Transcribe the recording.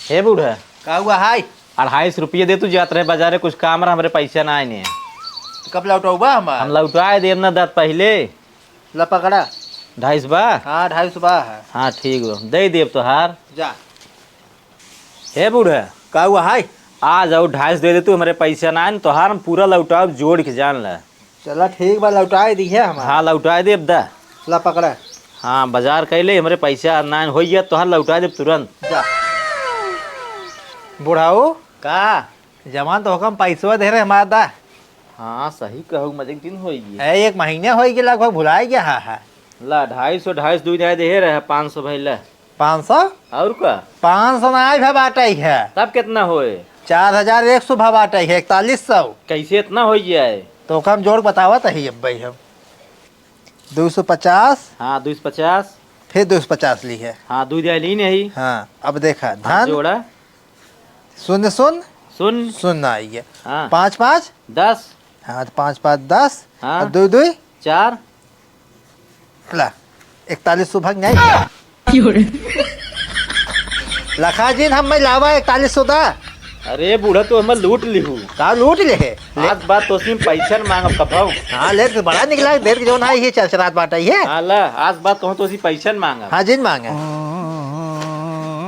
हे बूढ़ा का हुआ हाय? 250 दे तू जात रहे बाजारे कुछ काम रहा हमारे पैसा ना आए तो कब लौटौबा हमार? हम लौटाए देर ना दात पहले ला पकड़ा। 250 बा। हाँ 250 बा है। हाँ ठीक बा दे देव तोहार। जा। हे बूढ़ा का हुआ हाय? आ जाओ 250 दे दे तू हमारे पैसा ना आए तोहार हम पूरा लौटाओ जोड़ के जान ला। चला ठीक बा लौटाए दी है हमार। हाँ लौटाए देव दा। ला पकड़ा। हाँ बाजार कैले हमारे पैसा ना हो गया तोहार लौटाए देव तुरंत। जा। बुढ़ाऊ का जमान तो हुकम पैसवा दे रहे हमारा दा। हाँ सही कहू मजे दिन हो गई है 1 महीने हो गया लगभग भुलाए गया है। ला 250 दू दे रहे 500 भैला 500 और का 500 ना भाई बाटे है। तब कितना होए 4100 भाव बाटे है 4100। कैसे इतना हो गया है। तो हम जोड़ बतावत है अब भाई हम 250 हाँ 250 फिर 250 ली है। हाँ दूध ली नहीं। हाँ अब देखा हाँ, धन जोड़ा शून्य शून्य सुन शून्य आई है। हाँ 5 5 10 हाँ 5 5 10 हाँ। और 2 2 4 ला 4100 भाग नहीं लखा जी हम मैं लावा 4100 दा। अरे बूढ़ा तो हमें लूट लिहू का लूट ले आज बात तो उसमें पैसा मांग कपाऊ। हाँ ले बड़ा निकला देर के जो ना ये चल रात बाटा है। हाँ ला आज बात कहूँ तो उसी पैसा मांगा। हाँ जिन मांगे